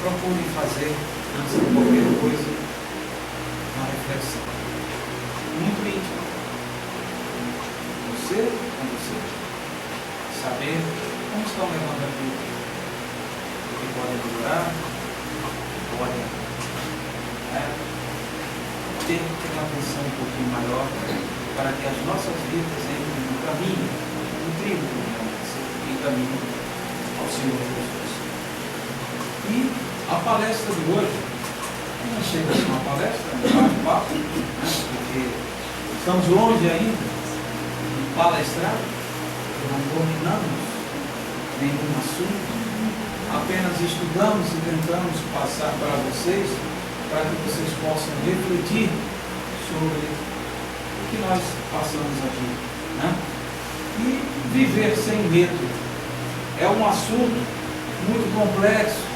procure fazer, antes de qualquer coisa, uma reflexão muito íntima. Você com você. Saber como estão levando a vida. O que pode melhorar, o que pode ter uma atenção um pouquinho maior para que as nossas vidas entrem no caminho, no trilho em caminho ao Senhor Jesus. E a palestra de hoje não chega a ser uma palestra, é um bate-papo, porque estamos longe ainda de palestrar, não dominamos nenhum assunto, apenas estudamos e tentamos passar para vocês, para que vocês possam refletir sobre o que nós passamos aqui, né? E viver sem medo é um assunto muito complexo,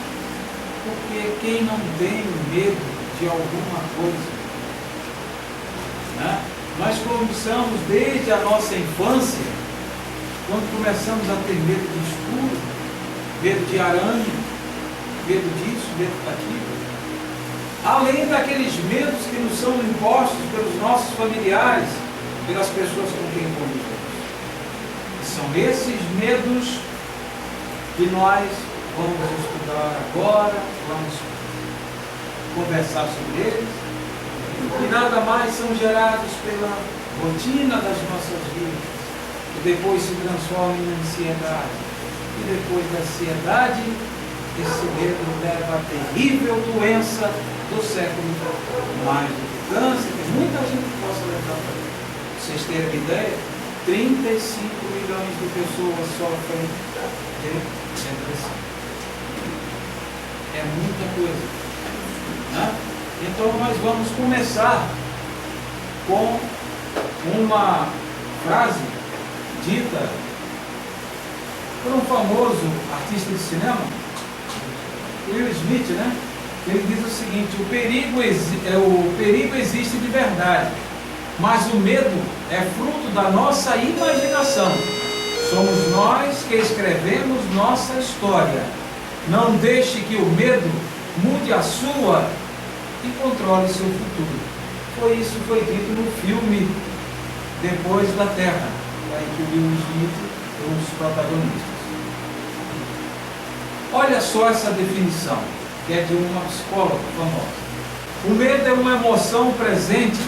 porque quem não tem medo de alguma coisa, né? Nós começamos desde a nossa infância, quando começamos a ter medo de escuro, medo de aranha, medo disso, medo daquilo, além daqueles medos que nos são impostos pelos nossos familiares, pelas pessoas com quem convivemos. E são esses medos que nós vamos estudar agora, vamos conversar sobre eles, que nada mais são gerados pela rotina das nossas vidas, que depois se transforma em ansiedade, e depois da ansiedade, esse medo leva a terrível doença do século, mais do que câncer, que muita gente possa levar para ele. Para vocês terem uma ideia, 35 milhões de pessoas sofrem de depressão. É muita coisa, né? Então nós vamos começar com uma frase dita por um famoso artista de cinema, Will Smith, né? Ele diz o seguinte: o perigo existe de verdade, mas o medo é fruto da nossa imaginação. Somos nós que escrevemos nossa história. Não deixe que o medo mude a sua e controle seu futuro. Isso foi dito no filme Depois da Terra, em que o Will Smith é um dos protagonistas. Olha só essa definição, que é de uma psicóloga famosa. O medo é uma emoção presente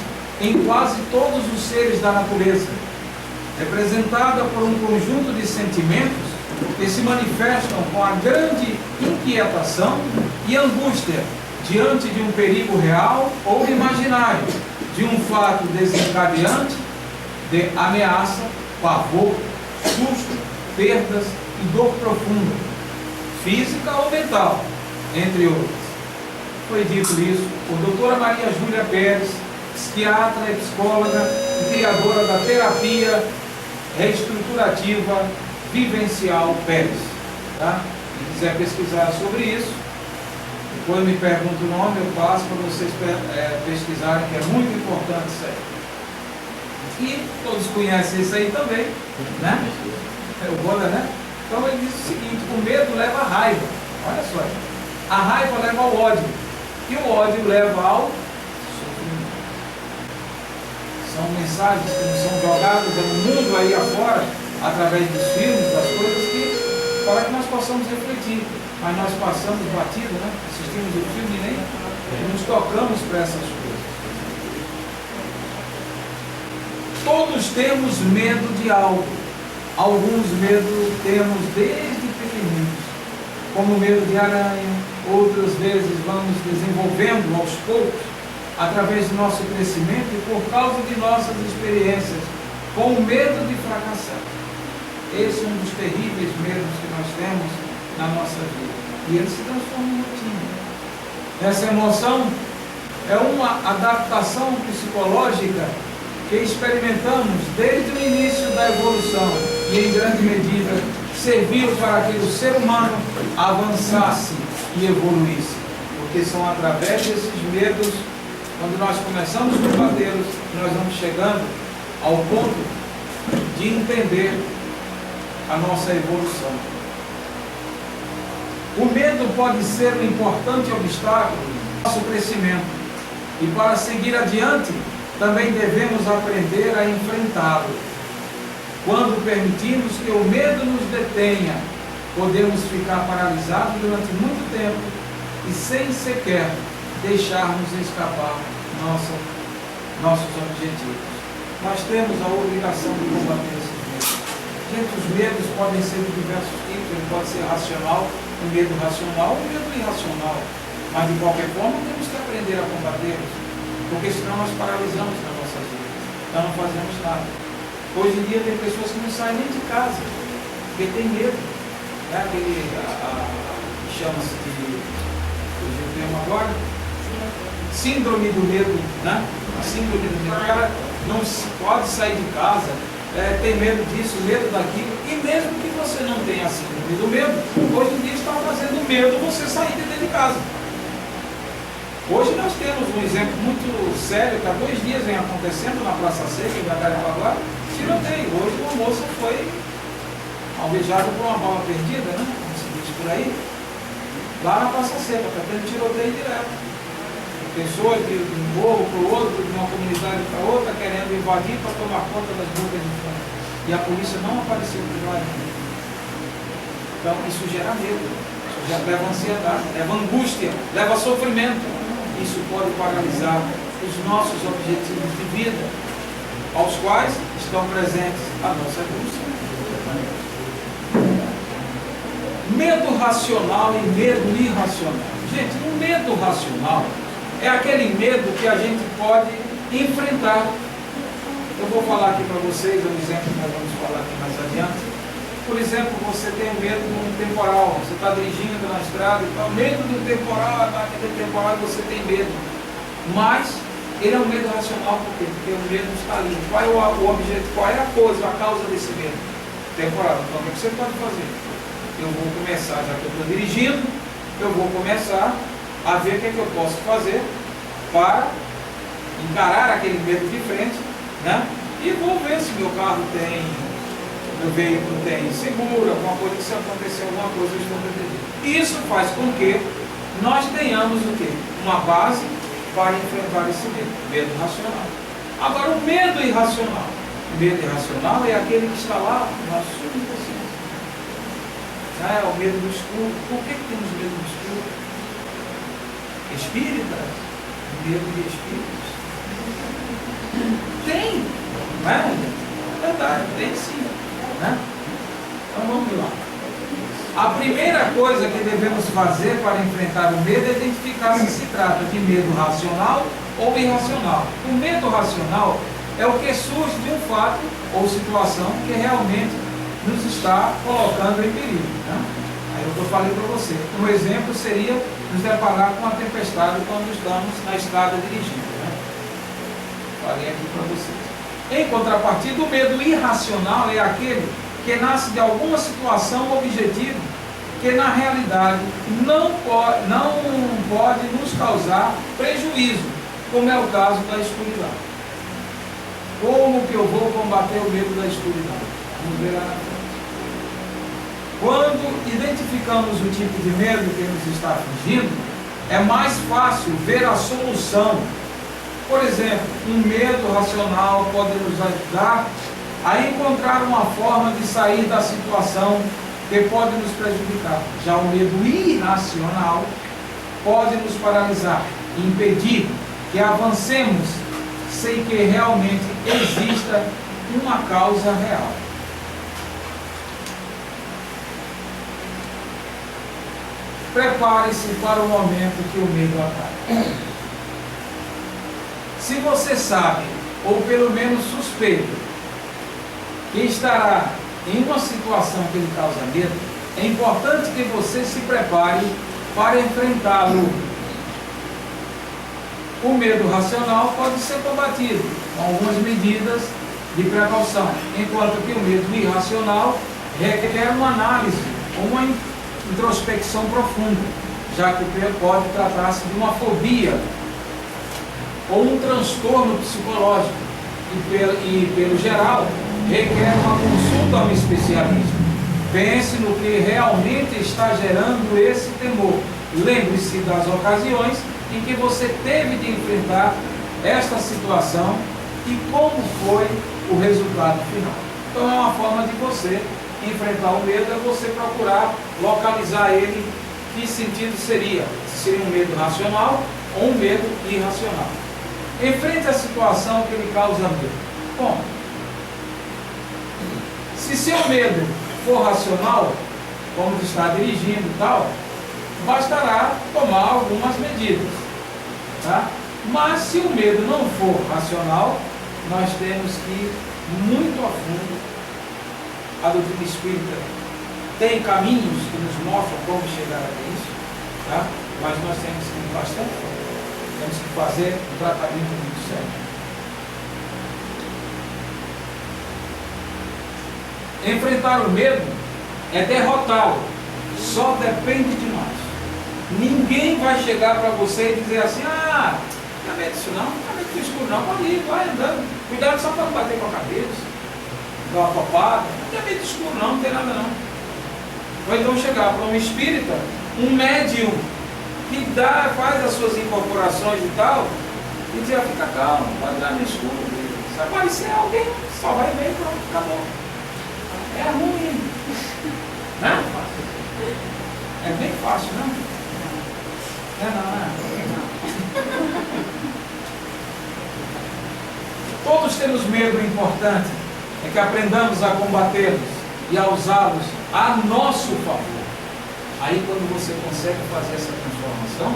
em quase todos os seres da natureza, representada por um conjunto de sentimentos que se manifestam com a grande inquietação e angústia diante de um perigo real ou imaginário, de um fato desencadeante de ameaça, pavor, susto, perdas e dor profunda, física ou mental, entre outras. Foi dito isso por doutora Maria Júlia Pérez, psiquiatra e psicóloga e criadora da terapia reestruturativa vivencial Pérez. Tá? Se quiser pesquisar sobre isso, depois me pergunta o nome, eu passo para vocês pesquisarem, que é muito importante isso aí. E todos conhecem isso aí também, né? O Bola, né? Então ele diz o seguinte: o medo leva à raiva. Olha só, a raiva leva ao ódio, e o ódio leva ao sofrimento. São mensagens que nos são jogadas no mundo aí afora, através dos filmes, das coisas para que nós possamos refletir. Mas nós passamos batido, né? Assistimos o filme e nem nos tocamos para essas coisas. Todos temos medo de algo. Alguns medos temos desde pequeninos, como medo de aranha. Outras vezes vamos desenvolvendo aos poucos, através do nosso crescimento e por causa de nossas experiências, com o medo de fracassar. Esse é um dos terríveis medos que nós temos na nossa vida. E ele se transforma em rotina. Essa emoção é uma adaptação psicológica que experimentamos desde o início da evolução e, em grande medida, serviu para que o ser humano avançasse e evoluísse. Porque são através desses medos, quando nós começamos a combatê-los, nós vamos chegando ao ponto de entender a nossa evolução. O medo pode ser um importante obstáculo no nosso crescimento. E para seguir adiante, também devemos aprender a enfrentá-lo. Quando permitimos que o medo nos detenha, podemos ficar paralisados durante muito tempo e sem sequer deixarmos escapar nossos objetivos. Nós temos a obrigação de combater esses medos. Gente, os medos podem ser de diversos tipos. Ele pode ser racional, um medo racional, um medo irracional. Mas de qualquer forma temos que aprender a combatê-los, porque senão nós paralisamos nas nossas vidas, nós não fazemos nada. Hoje em dia tem pessoas que não saem nem de casa, porque tem medo. É aquele, chama-se de, eu tenho agora, síndrome do medo, né? A síndrome do medo. O cara não pode sair de casa, tem medo disso, medo daquilo, e mesmo que você não tenha a síndrome do medo, hoje em dia está fazendo medo você sair de dentro de casa. Hoje nós temos um exemplo muito sério, que há 2 dias vem acontecendo na Praça Seca, em Jacarepaguá, tiroteio. Hoje uma moça foi alvejada por uma bala perdida, né? Como se diz por aí, lá na Praça Seca, está tendo tiroteio direto. Pessoas de um morro para o outro, de uma comunidade para outra, querendo invadir para tomar conta das bocas de fundo. E a polícia não apareceu por lá ainda. Então isso gera medo, isso já leva ansiedade, leva angústia, leva sofrimento. Isso pode paralisar os nossos objetivos de vida, aos quais estão presentes a nossa busca. Medo racional e medo irracional. Gente, o medo racional é aquele medo que a gente pode enfrentar. Eu vou falar aqui para vocês um exemplo que nós vamos falar aqui mais adiante. Por exemplo, você tem medo de um temporal, você está dirigindo na estrada e tal, medo do temporal, aquele temporal você tem medo. Mas ele é um medo racional, por quê? Porque o medo está ali. Qual é o objetivo, qual é a coisa, a causa desse medo? Temporal. Então o que você pode fazer? Eu vou começar, já que eu estou dirigindo, eu vou começar a ver o que é que eu posso fazer para encarar aquele medo de frente, né? E vou ver se meu carro tem, meu veículo tem seguro, alguma coisa, que se acontecer alguma coisa eu estou protegido. Isso faz com que nós tenhamos o quê? Uma base para enfrentar esse medo racional. Agora o medo irracional. O medo irracional é aquele que está lá na subconsciência. É o medo do escuro. Por que temos medo do escuro? Espíritas, medo de espíritos. Tem, não é? É verdade, tem sim. Né? Então vamos lá. A primeira coisa que devemos fazer para enfrentar o medo é identificar se se trata de medo racional ou irracional. O medo racional é o que surge de um fato ou situação que realmente nos está colocando em perigo. Né? Aí eu falei para você. Um exemplo seria nos deparar com uma tempestade quando estamos na estrada dirigindo. Né? Falei aqui para vocês. Em contrapartida, o medo irracional é aquele que nasce de alguma situação objetiva que na realidade não pode nos causar prejuízo, como é o caso da escuridão. Como que eu vou combater o medo da escuridão? Vamos ver lá na frente. Quando identificamos o tipo de medo que nos está afligindo, é mais fácil ver a solução. Por exemplo, um medo racional pode nos ajudar a encontrar uma forma de sair da situação que pode nos prejudicar. Já o medo irracional pode nos paralisar, impedir que avancemos sem que realmente exista uma causa real. Prepare-se para o momento que o medo ataca. Se você sabe, ou pelo menos suspeita, que estará em uma situação que lhe causa medo, é importante que você se prepare para enfrentá-lo. O medo racional pode ser combatido com algumas medidas de precaução, enquanto que o medo irracional requer uma análise, uma introspecção profunda, já que pode tratar-se de uma fobia ou um transtorno psicológico e pelo geral requer uma consulta a um especialista. Pense no que realmente está gerando esse temor. Lembre-se das ocasiões em que você teve de enfrentar esta situação e como foi o resultado final. Então é uma forma de você enfrentar o medo, é você procurar localizar ele. Que sentido seria? Se seria um medo racional ou um medo irracional. Enfrente a situação que lhe causa medo. Bom, se seu medo for racional, como de estar dirigindo e tal, bastará tomar algumas medidas, tá? Mas se o medo não for racional, nós temos que ir muito a fundo. A doutrina espírita tem caminhos que nos mostram como chegar a isso, tá? Mas nós temos que ir bastante fundo. Temos que fazer um tratamento muito sério. Enfrentar o medo é derrotá-lo. Só depende de nós. Ninguém vai chegar para você e dizer assim: ah, não é medo disso não, não é medo do escuro não, pode ir, vai andando. Cuidado só para não bater com a cabeça, dar uma topada. Não é medo do escuro não, não tem nada não. Vai então chegar para um espírita, um médium, que faz as suas incorporações e tal, e dizer: ah, fica calmo, pode dar no escuro. Se aparecer alguém, só vai ver e pronto, acabou. É ruim, né? É bem fácil, não? Não. Todos temos medo. O importante é que aprendamos a combatê-los e a usá-los a nosso favor. Aí, quando você consegue fazer essa transformação,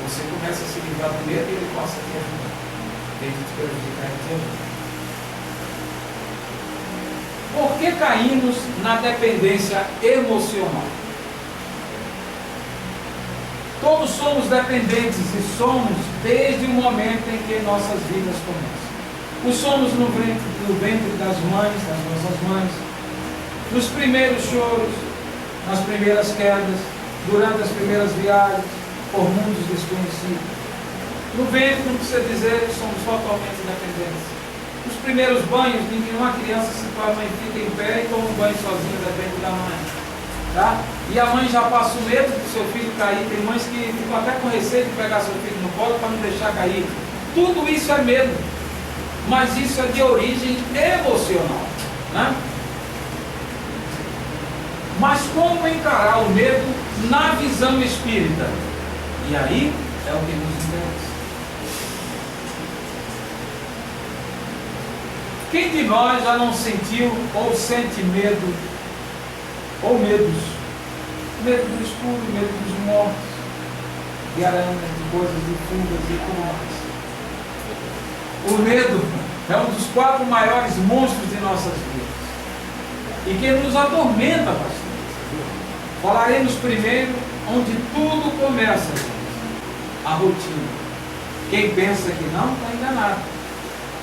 você começa a se livrar do medo e ele passa a te ajudar. Em vez de te prejudicar, ele te ajuda. Por que caímos na dependência emocional? Todos somos dependentes e somos desde o momento em que nossas vidas começam. O somos no ventre das mães, das nossas mães, nos primeiros choros, nas primeiras quedas, durante as primeiras viagens, por mundos desconhecidos. No ventre, não precisa dizer que somos totalmente dependentes. Os primeiros banhos, nenhuma criança se torna e fica em pé e toma um banho sozinho, depende da mãe. Tá? E a mãe já passa o medo do seu filho cair. Tem mães que ficam até com receio de pegar seu filho no colo para não deixar cair. Tudo isso é medo, mas isso é de origem emocional. Né? Mas como encarar o medo na visão espírita? E aí é o que nos interessa. Quem de nós já não sentiu ou sente medo, ou medos? Medo do escuro, medo dos mortos, de aranhas, de coisas, de fugas e tudo mais. O medo é um dos 4 maiores monstros de nossas vidas e que nos atormenta bastante. Falaremos primeiro onde tudo começa, a rotina. Quem pensa que não, está enganado.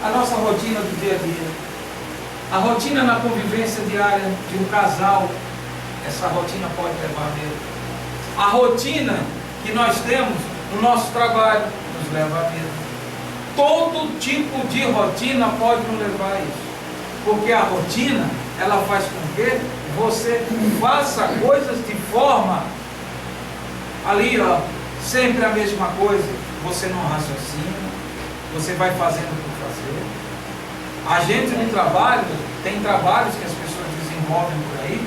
A nossa rotina do dia a dia, a rotina na convivência diária de um casal, essa rotina pode levar a medo. A rotina que nós temos no nosso trabalho nos leva a medo. Todo tipo de rotina pode nos levar a isso, porque a rotina, ela faz com que você faça coisas de forma ali, ó, sempre a mesma coisa. Você não raciocina, você vai fazendo por fazer. A gente no trabalho, tem trabalhos que as pessoas desenvolvem por aí,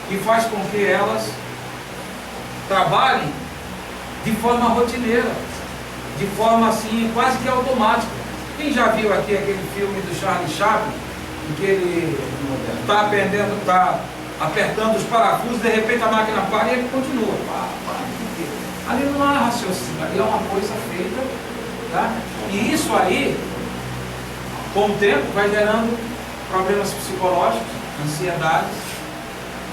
que faz com que elas trabalhem de forma rotineira, de forma assim, quase que automática. Quem já viu aqui aquele filme do Charlie Chaplin, em que ele está apertando os parafusos, de repente a máquina para e ele continua. Ali não há raciocínio, ali é uma coisa feita, tá? E isso aí, com o tempo, vai gerando problemas psicológicos, ansiedades,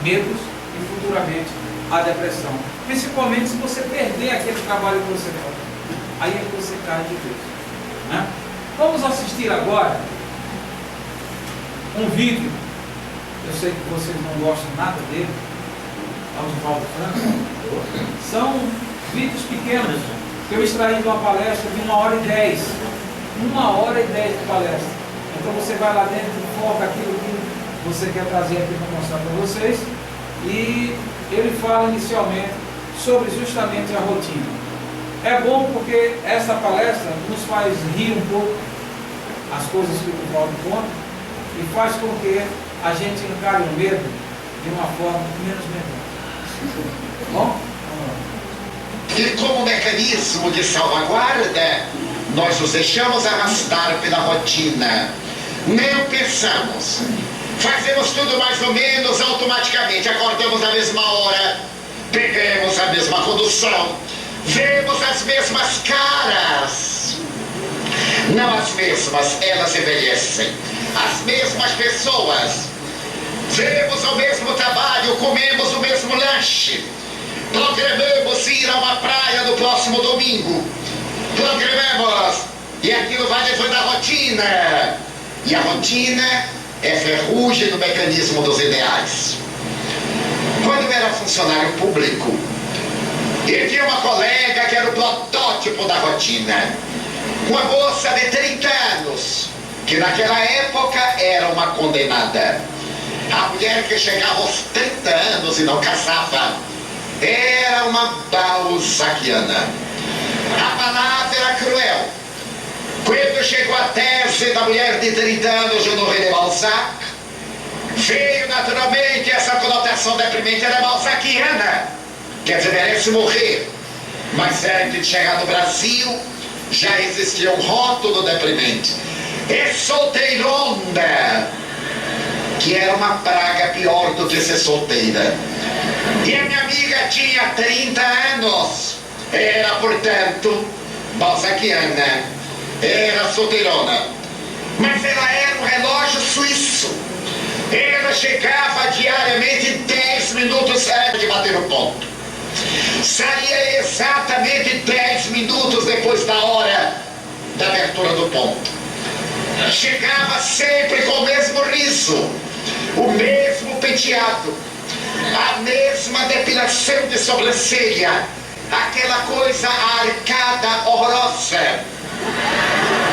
medos e futuramente a depressão. Principalmente se você perder aquele trabalho que você faz. Aí é que você cai de vez. Né? Vamos assistir agora um vídeo. Eu sei que vocês não gostam nada dele, Oswaldo Franco. São vídeos pequenos que eu extraí de uma palestra de 1h10. 1h10 de palestra. Então você vai lá dentro e foca aquilo que você quer trazer aqui para mostrar para vocês. e ele fala inicialmente sobre justamente a rotina. É bom porque essa palestra nos faz rir um pouco as coisas que o Divaldo conta e faz com que a gente encare o medo de uma forma menos medrosa. Bom? E como mecanismo de salvaguarda, nós nos deixamos arrastar pela rotina. Não pensamos. Fazemos tudo mais ou menos automaticamente. Acordamos na mesma hora, pegamos a mesma condução, vemos as mesmas caras. Não as mesmas, elas envelhecem. As mesmas pessoas. Vemos o mesmo trabalho, comemos o mesmo lanche. Programamos ir a uma praia no próximo domingo. Programamos. E aquilo vai levando a rotina. E a rotina é ferrugem no mecanismo dos ideais. Quando eu era funcionário público, eu tinha uma colega que era o protótipo da rotina. Uma moça de 30 anos, que naquela época era uma condenada. A mulher que chegava aos 30 anos e não casava era uma balzaquiana. A palavra era cruel. Quando chegou a tese da mulher de 30 anos de Honoré de Balzac, veio naturalmente essa conotação deprimente, era balzaquiana. Quer dizer, merece morrer. Mas antes de chegar no Brasil, já existia um rótulo deprimente. É solteirona, que era uma praga pior do que ser solteira. E a minha amiga tinha 30 anos, era, portanto, balzaquiana, era solteirona. Mas ela era um relógio suíço. Ela chegava diariamente 10 minutos antes de bater o ponto. Saía exatamente 10 minutos depois da hora da abertura do ponto. Chegava sempre com o mesmo riso, o mesmo penteado, a mesma depilação de sobrancelha, aquela coisa arcada horrorosa.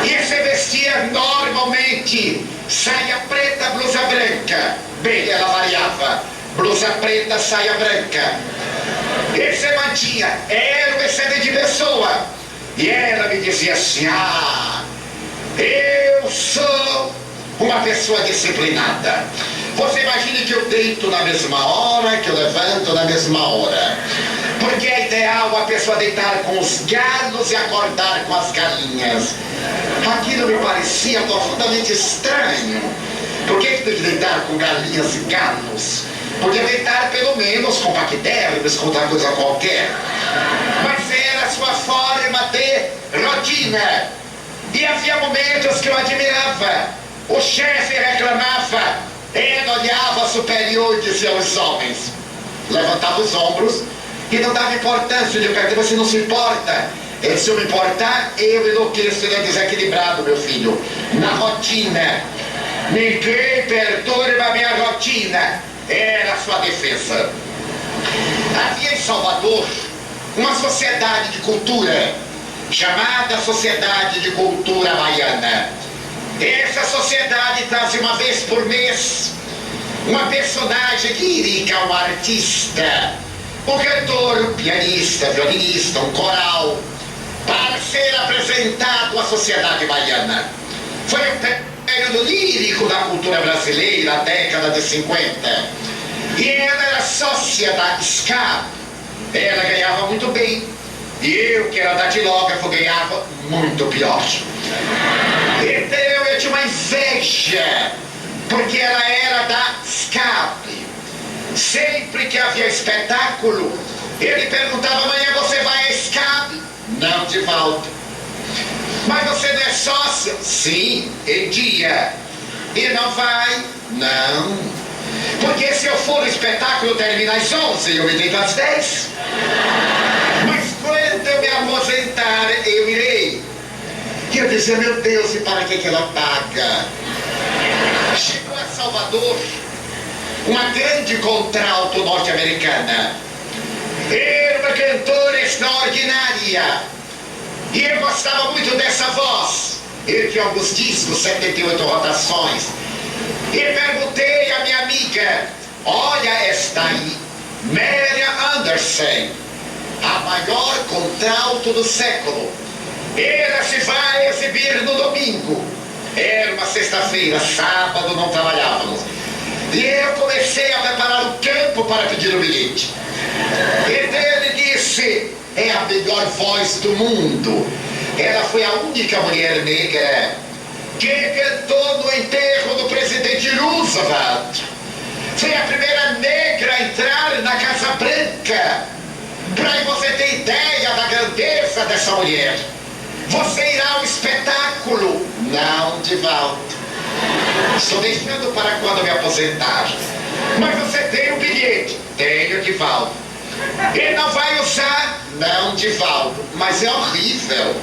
E se vestia normalmente, saia preta, blusa branca. Bem, ela variava, blusa preta, saia branca. E se mantinha, era uma excelente pessoa. E ela me dizia assim: ah, eu sou uma pessoa disciplinada. Você imagine que eu deito na mesma hora, que eu levanto na mesma hora. Porque é ideal a pessoa deitar com os galos e acordar com as galinhas. Aquilo me parecia profundamente estranho. Por que tem que deitar com galinhas e galos? Podia deitar pelo menos com paquidermes, com outra coisa qualquer. Mas era a sua forma de rotina. E havia momentos que eu admirava. O chefe reclamava, ele olhava superior e dizia aos homens, levantava os ombros e não dava importância. Eu perguntei: você não se importa? Ele: se eu me importar, eu enlouqueço. Ele é desequilibrado, meu filho, na rotina. Ninguém perturba a minha rotina. Era a sua defesa. Havia em Salvador uma sociedade de cultura chamada Sociedade de Cultura Baiana. Essa sociedade trazia uma vez por mês uma personagem lírica, um artista, um cantor, um pianista, violinista, um coral, para ser apresentado à sociedade baiana. Foi um período lírico da cultura brasileira, a década de 50. E ela era sócia da SCAP. Ela ganhava muito bem. E eu, que era datilógrafo, ganhava muito pior. Então eu tinha uma inveja, porque ela era da SCAP. Sempre que havia espetáculo, ele perguntava: amanhã você vai à SCAP? Não, de volta. Mas você não é sócio? Sim, em dia. E não vai? Não. Porque se eu for, o espetáculo termina às 11 e eu me deito às 10. Mas quando eu me aposentar, eu irei. E eu dizia: meu Deus, e para que ela paga? Chegou a Salvador uma grande contralto norte-americana. Era uma cantora extraordinária. E eu gostava muito dessa voz. Ele tinha alguns discos, 78 rotações. E perguntei à minha amiga: olha esta aí, Marian Andersen, a maior contralto do século. Ela se vai exibir no domingo. Era uma sexta-feira, sábado não trabalhávamos. E eu comecei a preparar o campo para pedir o bilhete. E ele disse: é a melhor voz do mundo. Ela foi a única mulher negra que cantou no enterro do presidente Roosevelt. Foi a primeira negra a entrar na Casa Branca. Para você ter ideia da grandeza dessa mulher. Você irá ao espetáculo? Não, Divaldo. Estou deixando para quando me aposentar. Mas você tem o bilhete? Tenho, Divaldo. E não vai usar? Não, Divaldo. Mas é horrível.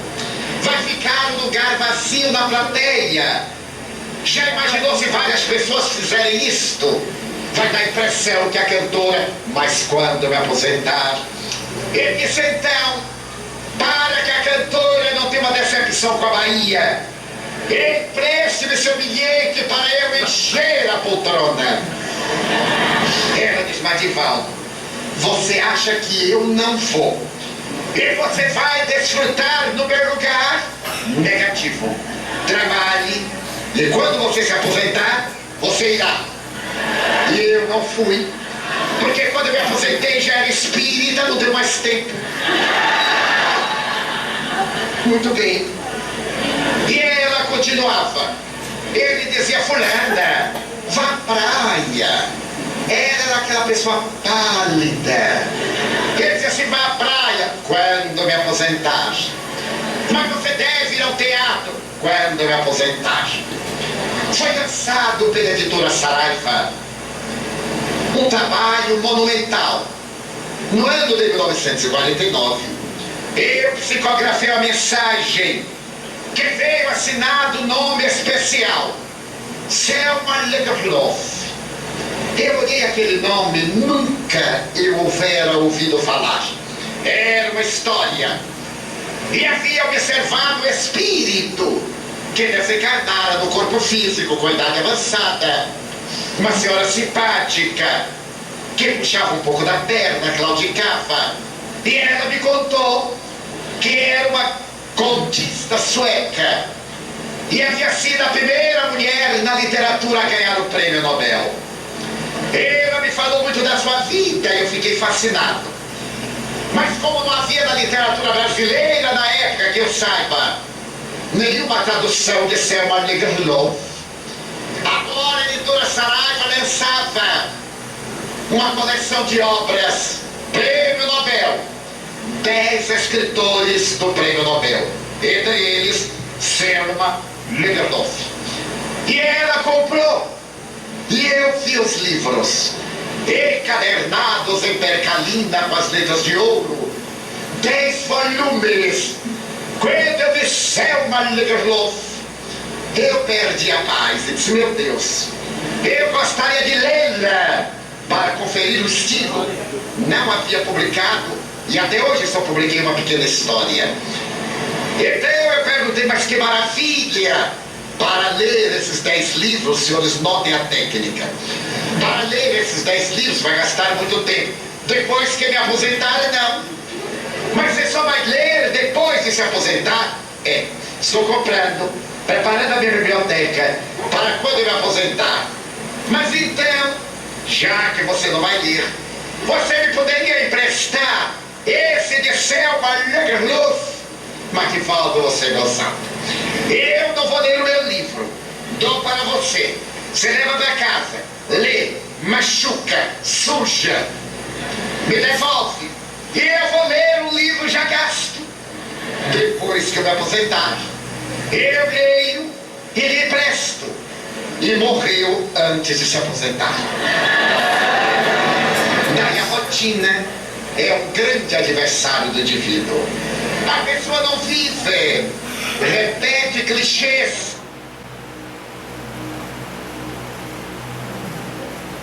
Vai ficar um lugar vazio na plateia. Já imaginou se várias pessoas fizerem isto? Vai dar a impressão que a cantora, mas quando eu me aposentar? Ele disse então, para que a cantora não tenha uma decepção com a Bahia, empreste-me seu bilhete para eu encher a poltrona. Ela diz: mas Divaldo, você acha que eu não vou? E você vai desfrutar no meu lugar? Negativo. Trabalhe, e quando você se aposentar, você irá. E eu não fui, porque quando eu me aposentei já era espírita, não deu mais tempo. Muito bem. E ela continuava. Ele dizia: fulana, vá à praia. Ela era aquela pessoa pálida. Ele dizia assim: vá à praia quando me aposentar. Mas você deve ir ao teatro quando me aposentar. Foi lançado pela editora Saraiva um trabalho monumental. No ano de 1949, eu psicografei a mensagem que veio assinado nome especial: Selma Lagerlöf. Eu olhei aquele nome, nunca eu houvera ouvido falar. Era uma história. E havia observado o espírito que desencarnara no corpo físico com idade avançada. Uma senhora simpática, que puxava um pouco da perna, claudicava. E ela me contou que era uma contista sueca. E havia sido a primeira mulher na literatura a ganhar o prêmio Nobel. Ela me falou muito da sua vida e eu fiquei fascinado. Mas como não havia na literatura brasileira na época que eu saiba nenhuma tradução de Selma Lagerlöf, agora a editora Saraiva lançava uma coleção de obras, Prêmio Nobel, 10 escritores do Prêmio Nobel, entre eles Selma Lagerlöf. E ela comprou, e eu vi os livros encadernados em percalina com as letras de ouro, 10 volumes. Quando eu vi Selma Lagerlöf, eu perdi a paz e disse: meu Deus, eu gostaria de lê-la para conferir o estilo. Não havia publicado, e até hoje só publiquei uma pequena história. Então eu perguntei: mas que maravilha! Para ler esses 10 livros, os senhores notem a técnica. Para ler esses 10 livros vai gastar muito tempo. Depois que me aposentar, não. Mas você só vai ler depois de se aposentar? É, estou comprando, preparando a minha biblioteca para quando eu me aposentar. Mas então, já que você não vai ler, você me poderia emprestar esse de Selma Lagerlöf? Mas que falta você gostar. Eu não vou ler o meu livro, dou para você. Você leva para casa, lê, machuca, suja, me devolve. E eu vou ler o livro já gasto. Depois que eu me aposentar, eu leio e lhe empresto. E morreu antes de se aposentar. Daí a rotina é um grande adversário do indivíduo. A pessoa não vive, repete clichês.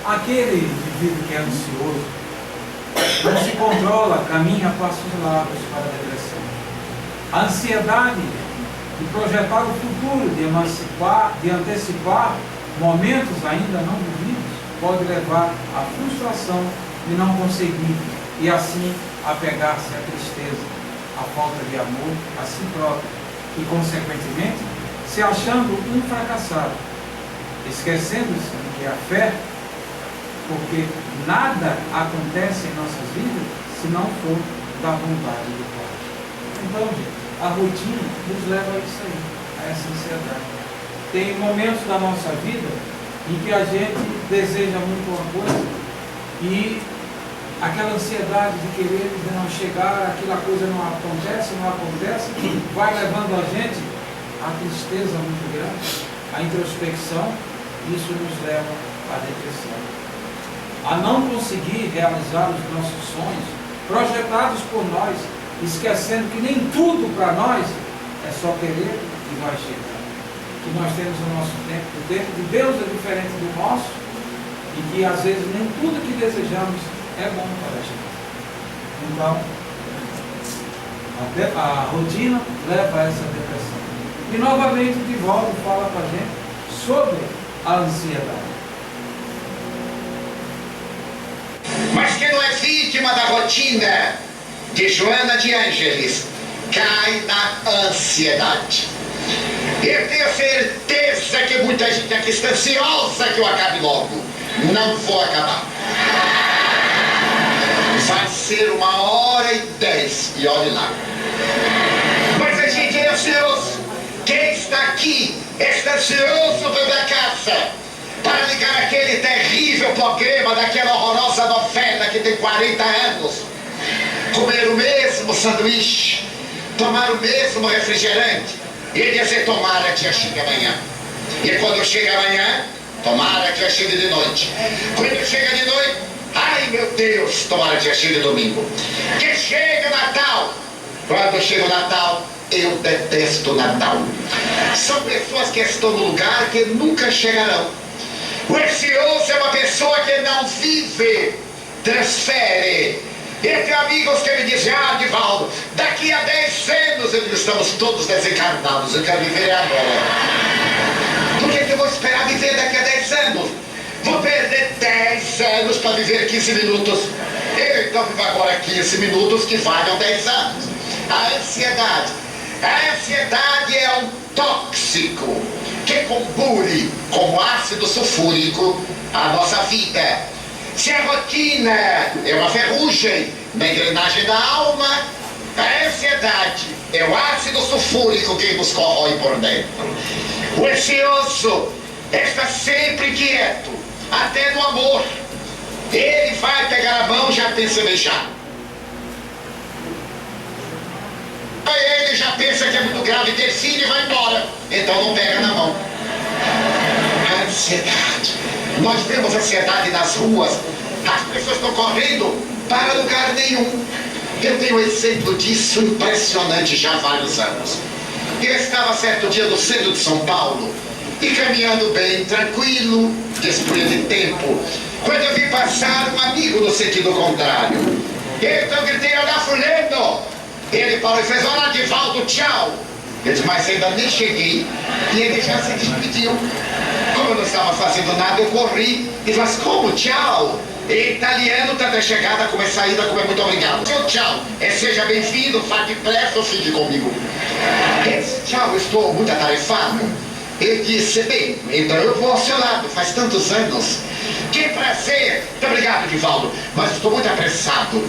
Aquele indivíduo que é ansioso não se controla, caminha a passos largos para a depressão. A ansiedade de projetar o futuro, de antecipar momentos ainda não vividos, pode levar à frustração e não conseguir, e assim apegar-se à tristeza, à falta de amor a si próprio, e consequentemente se achando um fracassado, esquecendo-se de que a fé, porque nada acontece em nossas vidas se não for da vontade do Pai. Então, gente, a rotina nos leva a isso aí, a essa ansiedade. Tem momentos da nossa vida em que a gente deseja muito uma coisa e aquela ansiedade de querer de não chegar, aquela coisa não acontece, vai levando a gente à tristeza muito grande, à introspecção, isso nos leva à depressão. A não conseguir realizar os nossos sonhos, projetados por nós, esquecendo que nem tudo para nós é só querer e vai chegar. Que nós temos o nosso tempo, o tempo de Deus é diferente do nosso, e que às vezes nem tudo que desejamos é bom para a gente. Então, a rotina leva a essa depressão. E novamente, Divaldo fala para a gente sobre a ansiedade. Mas quem não é vítima da rotina de Joana de Ângeles cai na ansiedade. Eu tenho certeza que muita gente aqui está ansiosa que eu acabe logo. Não vou acabar. Vai ser 1h10 e olhe lá. Mas a gente é ansioso. Quem está aqui está ansioso para ir a casa, para ligar aquele terrível programa daquela horrorosa novela que tem 40 anos, comer o mesmo sanduíche, tomar o mesmo refrigerante e dizer: tomara que eu chegue amanhã. E quando chega amanhã, tomara que eu chegue de noite. Quando chega de noite, ai meu Deus, tomara que eu chegue domingo. Que chega Natal. Quando chega o Natal, eu detesto o Natal. São pessoas que estão no lugar que nunca chegarão. O ansioso é uma pessoa que não vive, transfere. Eu tenho amigos que me dizem: Divaldo, daqui a 10 anos estamos todos desencarnados, eu quero viver agora. Por que eu vou esperar viver daqui a 10 anos? Vou perder 10 anos para viver 15 minutos. Eu então vivo agora 15 minutos que valham 10 anos. A ansiedade é um tóxico que combure como ácido sulfúrico a nossa vida. Se a rotina é uma ferrugem na engrenagem da alma, a ansiedade é o ácido sulfúrico que nos corrói por dentro. O ansioso está sempre quieto, até no amor. Ele vai pegar a mão, já pensa em beijar. Aí ele já pensa que é muito grave ter filho e vai embora. Então não pega na mão. A ansiedade. Nós vemos ansiedade nas ruas. As pessoas estão correndo para lugar nenhum. Eu tenho um exemplo disso impressionante já há vários anos. Eu estava certo dia no centro de São Paulo e caminhando bem, tranquilo, dispunha de tempo, quando eu vi passar um amigo no sentido contrário. Então eu gritei: olha fulano! Ele parou e fez: olha Divaldo, tchau. Eu disse: mas ainda nem cheguei. E ele já se despediu. Como eu não estava fazendo nada, eu corri e disse: mas como tchau? Em italiano, tanto é chegada como é saída, como é muito obrigado. Seu tchau é seja bem-vindo, vá depressa ou fique comigo. Ele disse: tchau, eu estou muito atarefado. Ele disse: bem, então eu vou ao seu lado, faz tantos anos. Que prazer. Muito obrigado, Divaldo, mas estou muito apressado.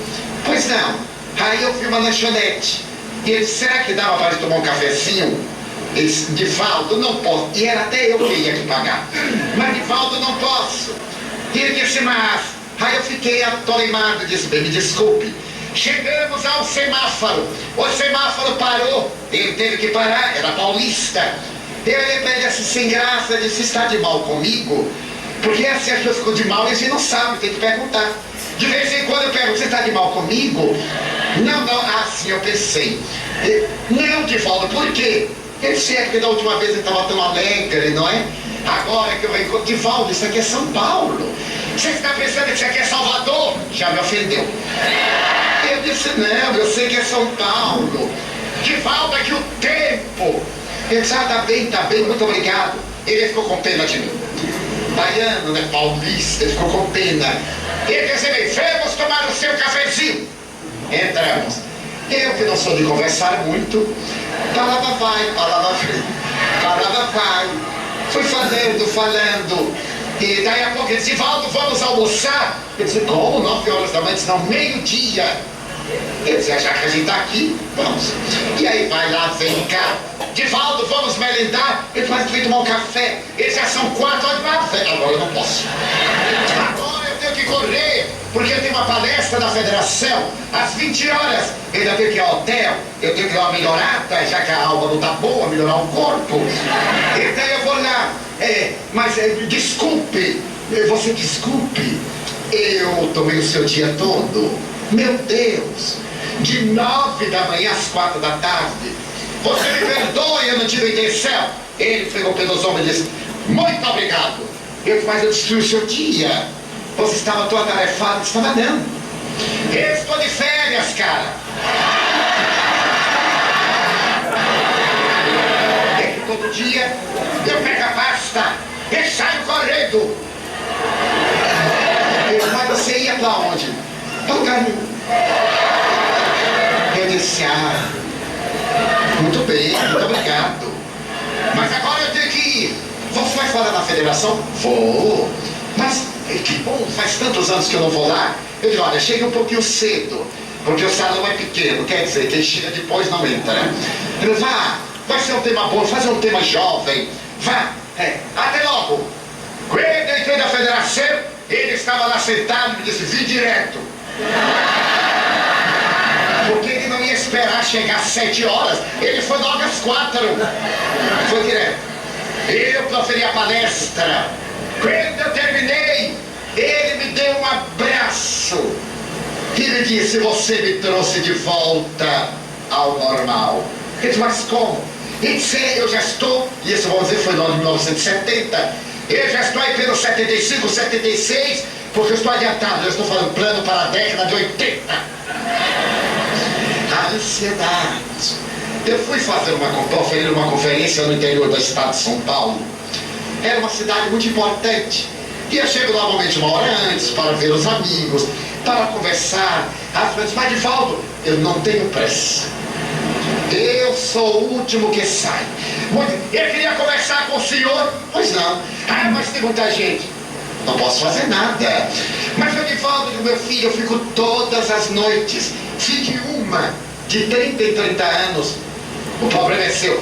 Pois não. Aí eu vi uma lanchonete. E ele disse: será que dava para tomar um cafezinho? Ele disse: Divaldo, não posso. E era até eu que ia te pagar. Mas Divaldo, não posso. E ele disse: mas... Aí eu fiquei atolimado, disse: bem, me desculpe. Chegamos ao semáforo. O semáforo parou. Ele teve que parar, era paulista. Eu olhei para ele assim, sem graça, disse: está de mal comigo? Porque assim as pessoas ficam de mal, eles não sabem, tem que perguntar. De vez em quando eu pergunto: você está de mal comigo? Não, assim eu pensei. Não, Divaldo, por quê? Ele disse: é porque da última vez ele estava tão alegre, não é? Agora que eu encontro, Divaldo, isso aqui é São Paulo. Você está pensando que isso aqui é Salvador? Já me ofendeu. Eu disse: não, eu sei que é São Paulo. Divaldo, aqui o tempo. Ele disse: tá bem, muito obrigado. Ele ficou com pena de mim. Baiano, né? Paulista, ele ficou com pena. Ele disse: vamos tomar o seu cafezinho. Entramos. Eu, que não sou de conversar muito, palavra vai, palavra vem, palavra vai. Fui falando. E daí a pouco ele disse: Valdo, vamos almoçar? Eu disse: como? 9 horas da manhã? Disse: não, meio-dia. Ele disse: já que a gente está aqui, vamos. E aí vai lá, vem cá. Divaldo, vamos merendar? Ele disse: mas vem tomar um café. Eles já são 4 horas da manhã. Agora eu não posso. Agora eu tenho que correr, porque eu tenho uma palestra da federação às 20 horas. Eu ainda tenho que ir ao hotel, eu tenho que dar uma melhorada, já que a alma não está boa, melhorar o corpo. Então eu vou lá. Mas desculpe, você desculpe, eu tomei o seu dia todo. Meu Deus, de 9 da manhã às 4 da tarde. Você me perdoe, eu não tive intenção. Ele pegou pelos ombros e disse: muito obrigado. Eu disse: mas eu destruí o seu dia. Você estava todo atarefado. Estava não. Eu estou de férias, cara. Todo dia eu pego a pasta e saio correndo. Mas você ia para onde? Para lugar nenhum. Eu disse: muito bem, muito obrigado. Mas agora eu tenho que ir. Você vai falar na federação? Vou. Mas que bom, faz tantos anos que eu não vou lá. Eu digo: olha, cheguei um pouquinho cedo, porque o salão é pequeno, quer dizer, quem chega depois não entra. Ele vá. Vai ser um tema bom, fazer um tema jovem. Vá, até logo. Quando eu entrei da federação, ele estava lá sentado e me disse: vim direto. Porque ele não ia esperar chegar às 7 horas. Ele foi logo às 4. Foi direto. Eu proferi a palestra. Quando eu terminei, ele me deu um abraço. E ele disse: você me trouxe de volta ao normal. Ele disse: mas como? Ele disse: eu já estou, e isso vamos dizer foi no ano de 1970, eu já estou aí pelo 75, 76, porque eu estou adiantado, eu estou fazendo plano para a década de 80. A ansiedade. Eu fui fazer uma conferência no interior do estado de São Paulo. Era uma cidade muito importante. E eu chego normalmente 1 hora antes para ver os amigos, para conversar. As pessoas: mas Divaldo, eu não tenho pressa. Eu sou o último que sai. Eu queria conversar com o senhor. Pois não. Mas tem muita gente. Não posso fazer nada. Mas eu Divaldo, meu filho, eu fico todas as noites. Fique uma de 30 em 30 anos. O problema é seu.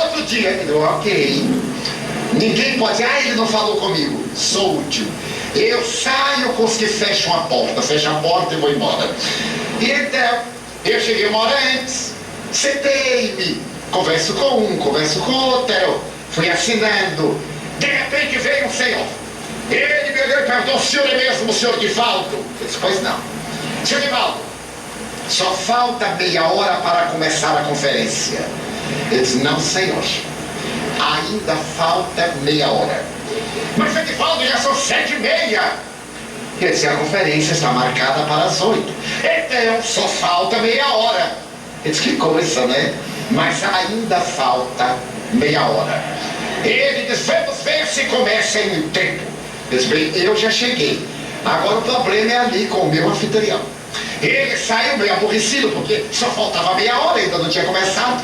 Outro dia. Eu digo: ok. Ninguém pode dizer: ele não falou comigo. Sou útil. Eu saio com os que fecham a porta. Fecho a porta e vou embora. E então, eu cheguei 1 hora antes. Sentei-me, converso com um, converso com outro, fui assinando. De repente veio um senhor. Ele me olhou e perguntou: o senhor é mesmo o senhor Divaldo? Eu disse: pois não. Senhor Divaldo, só falta meia hora para começar a conferência. Ele disse: não, senhor, ainda falta meia hora. Mas senhor Divaldo, já são 7h30. Ele disse: a conferência está marcada para as 8. Então só falta meia hora. Ele disse: que coisa, né? Mas ainda falta meia hora. Ele disse: vamos ver se começa em um tempo. Eu disse: bem, eu já cheguei. Agora o problema é ali com o meu anfitrião. Ele saiu meio aborrecido, porque só faltava meia hora, ainda não tinha começado.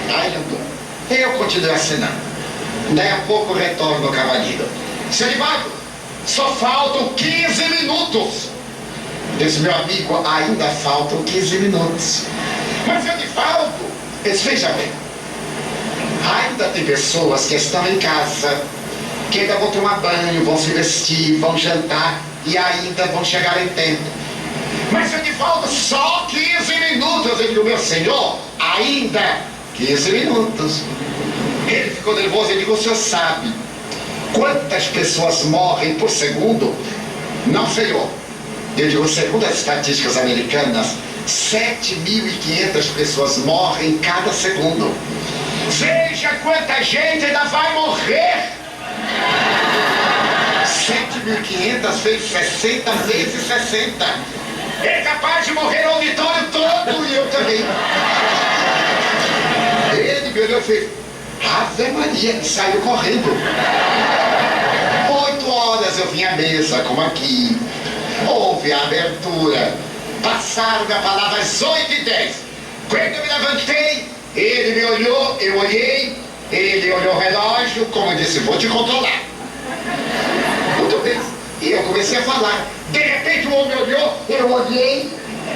Aí ele andou. Eu continuei assinando. Daí a pouco retorno o cavalheiro: senhor Divaldo, só faltam 15 minutos. Eu disse: meu amigo, ainda faltam 15 minutos. Mas eu Divaldo, eles veja bem, ainda tem pessoas que estão em casa, que ainda vão tomar banho, vão se vestir, vão jantar e ainda vão chegar em tempo. Mas eu Divaldo, só 15 minutos. Eu digo: meu senhor, ainda 15 minutos. Ele ficou nervoso. Eu digo: o senhor sabe quantas pessoas morrem por segundo? Não, senhor. Eu digo: segundo as estatísticas americanas, 7.500 pessoas morrem cada segundo. Veja quanta gente ainda vai morrer. 7.500 vezes 60 vezes 60. É capaz de morrer o auditório todo, e eu também. Ele me olhou e fez: Ave Maria, e saiu correndo. 8 horas eu vim à mesa, como aqui. Houve a abertura. Passaram a palavra às 8h10. Quando eu me levantei, ele me olhou, eu olhei, ele olhou o relógio, como eu disse, vou te controlar. Muito bem. E eu comecei a falar. De repente o homem olhou, eu olhei,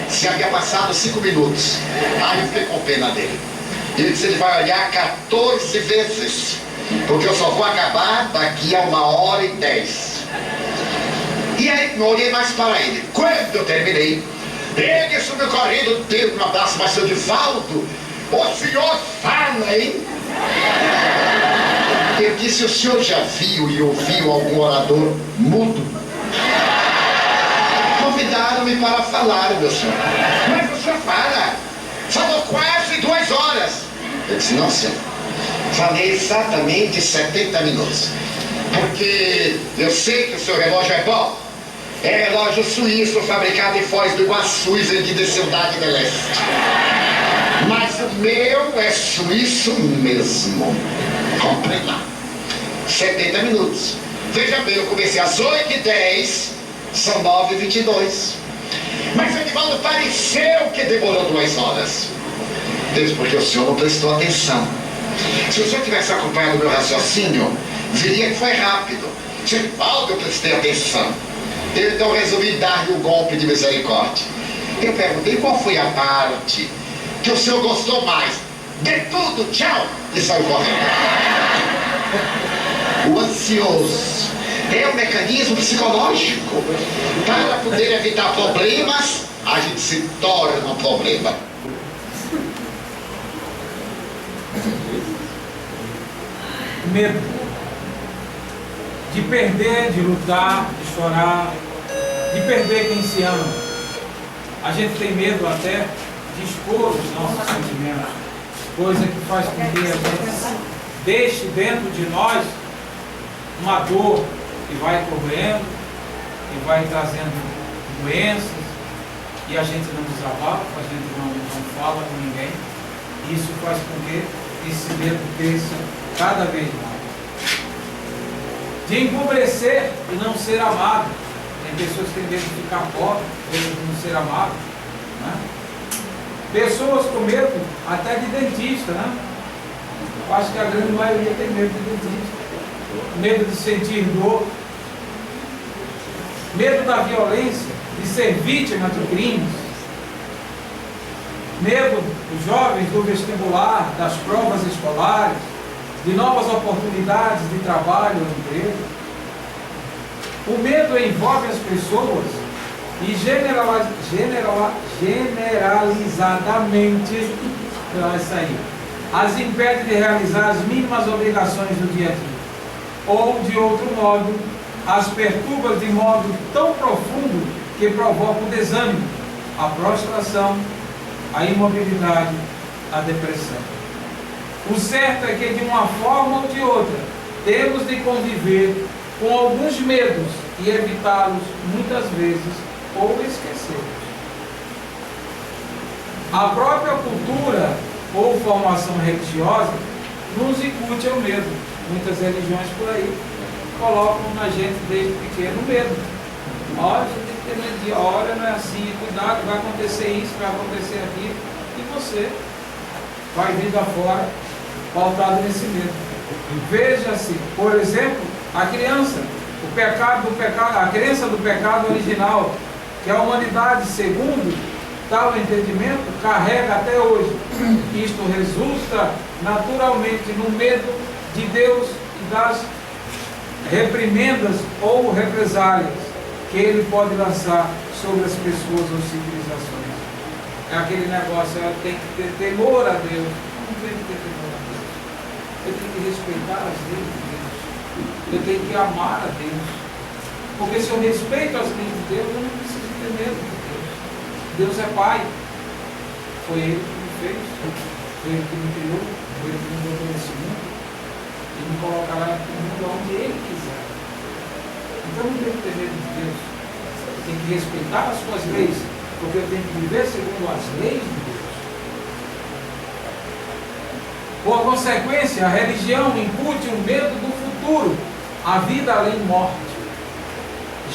se havia passado 5 minutos. Aí eu fiquei com pena dele. Ele disse, ele vai olhar 14 vezes, porque eu só vou acabar daqui a 1h10. E aí não olhei mais para ele. Quando eu terminei, ele subiu correndo, deu um abraço, mas seu Divaldo, o senhor fala, hein? Eu disse, o senhor já viu e ouviu algum orador mudo? Convidaram-me para falar, meu senhor. Mas o senhor fala. Falou quase 2 horas. Eu disse, não, senhor. Falei exatamente 70 minutos. Porque eu sei que o seu relógio é bom. É relógio suíço, fabricado em Foz do Iguaçu e vendido em Cidade do Leste. Mas o meu é suíço mesmo. Comprei lá. 70 minutos. Veja bem, eu comecei às 8h10, são 9h22. Mas o Edivaldo pareceu que demorou 2 horas. Desde porque o senhor não prestou atenção. Se o senhor tivesse acompanhado o meu raciocínio, viria que foi rápido. Se Edivaldo, eu prestei atenção. Então eu resolvi dar-lhe um golpe de misericórdia. Eu perguntei qual foi a parte que o senhor gostou mais. De tudo, tchau! E saiu correndo. O ansioso é um mecanismo psicológico. Para poder evitar problemas, a gente se torna um problema. Medo de perder, de lutar, de chorar, de perder quem se ama. A gente tem medo até de expor os nossos sentimentos, coisa que faz com que a gente deixe dentro de nós uma dor que vai correndo, que vai trazendo doenças, e a gente não desabafa, a gente não fala com ninguém. Isso faz com que esse medo cresça cada vez mais. De empobrecer e não ser amado. Tem pessoas que têm medo de ficar pobre, medo de não ser amado, né? Pessoas com medo até de dentista, né? Eu acho que a grande maioria tem medo de dentista. Medo de sentir dor. Medo da violência, de ser vítima de crimes. Medo dos jovens do vestibular, das provas escolares, de novas oportunidades de trabalho ou emprego. O medo envolve as pessoas e generalizadamente as impede de realizar as mínimas obrigações do dia a dia. Ou, de outro modo, as perturba de modo tão profundo que provoca o desânimo, a prostração, a imobilidade, a depressão. O certo é que, de uma forma ou de outra, temos de conviver com alguns medos e evitá-los muitas vezes ou esquecê-los. A própria cultura ou formação religiosa nos incute ao medo. Muitas religiões por aí colocam na gente desde pequeno medo. Olha, você tem que ter medo de olha, não é assim, cuidado, vai acontecer isso, vai acontecer aquilo, e você vai vindo afora pautado nesse medo. Veja-se, por exemplo, a crença do pecado original, que a humanidade, segundo tal entendimento, carrega até hoje. Isto resulta naturalmente no medo de Deus e das reprimendas ou represálias que Ele pode lançar sobre as pessoas ou civilizações. É aquele negócio, eu tenho que ter temor a Deus. Não tenho que ter temor a Deus. Eu tenho que respeitar as leis de Deus. Eu tenho que amar a Deus. Porque se eu respeito as leis de Deus, eu não preciso ter medo de Deus. Deus é Pai. Foi Ele que me fez. Foi Ele que me criou. Foi Ele que me botou nesse mundo. E me colocará no mundo onde Ele quiser. Então eu não tenho que ter medo de Deus. Eu tenho que respeitar as suas leis. Porque eu tenho que viver segundo as leis de Deus. Por consequência, a religião incute um medo do futuro, a vida além morte,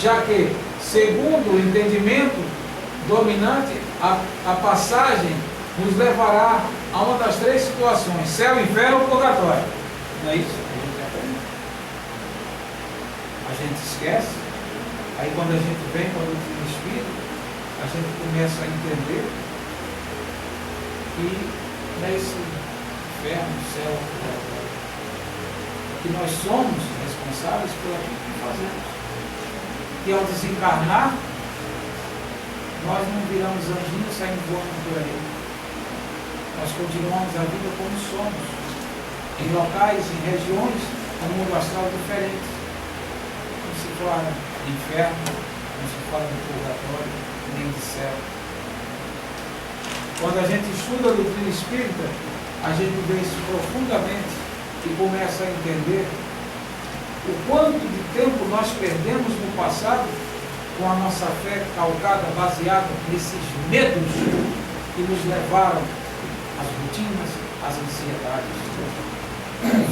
já que segundo o entendimento dominante, a passagem nos levará a uma das três situações: céu, inferno ou purgatório. Não é isso? A gente esquece. Aí quando a gente vem para o Espírito, a gente começa a entender que nesse inferno, céu, purgatório, que nós somos responsáveis por aquilo que fazemos. E ao desencarnar, nós não viramos anjinhos saindo voando por aí. Nós continuamos a vida como somos, em locais, em regiões, com um mundo astral diferente. Não se fala de inferno, não se fala de purgatório, nem de céu. Quando a gente estuda a doutrina espírita, a gente vê isso profundamente e começa a entender o quanto de tempo nós perdemos no passado com a nossa fé calcada, baseada nesses medos que nos levaram às rotinas, às ansiedades.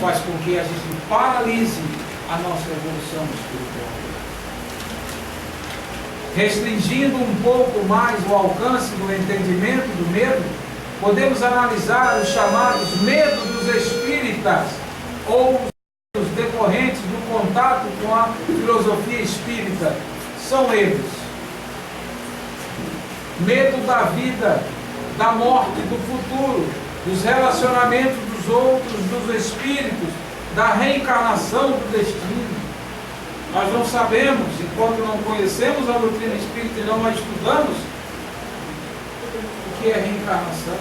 Faz com que a gente paralise a nossa evolução espiritual. Restringindo um pouco mais o alcance do entendimento do medo, podemos analisar os chamados medos dos espíritas, ou os decorrentes do contato com a filosofia espírita. São eles: medo da vida, da morte, do futuro, dos relacionamentos dos outros, dos espíritos, da reencarnação, do destino. Nós não sabemos, enquanto não conhecemos a doutrina espírita e não a estudamos, o que é reencarnação,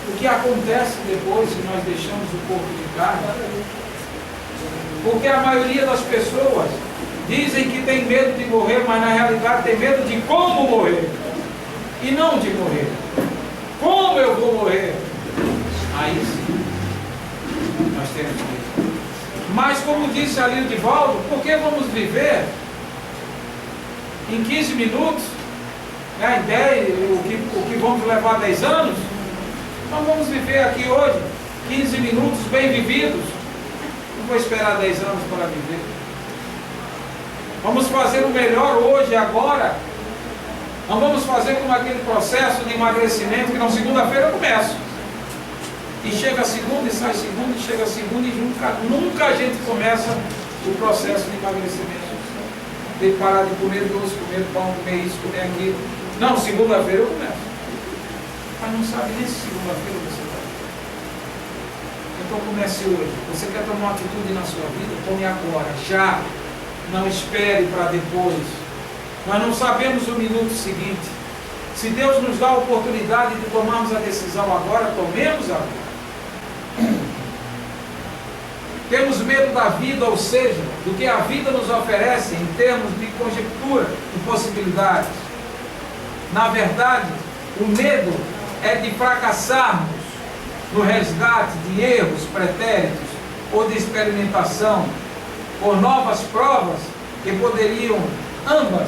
o que acontece depois que nós deixamos o corpo de carne. Porque a maioria das pessoas dizem que tem medo de morrer, mas na realidade tem medo de como morrer, e não de morrer. Como eu vou morrer? Aí sim, nós temos medo. Mas como disse ali o Divaldo, por que vamos viver em 15 minutos, né, em 10, o que vamos levar 10 anos? Nós vamos viver aqui hoje 15 minutos bem vividos. Não vou esperar 10 anos para viver. Vamos fazer o melhor hoje, agora. Não vamos fazer como aquele processo de emagrecimento que na segunda-feira eu começo. E chega a segunda, e sai segunda, e chega a segunda, e nunca a gente começa o processo de emagrecimento. Tem que parar de comer doce, comer pão, comer isso, comer aquilo. Não, segunda-feira eu começo. Mas não sabe nem se segunda-feira você vai. Então comece hoje. Você quer tomar uma atitude na sua vida? Tome agora, já. Não espere para depois. Nós não sabemos o minuto seguinte. Se Deus nos dá a oportunidade de tomarmos a decisão agora, tomemos agora. Temos medo da vida, ou seja, do que a vida nos oferece em termos de conjectura e possibilidades. Na verdade, o medo é de fracassarmos no resgate de erros pretéritos ou de experimentação por novas provas que poderiam, ambas,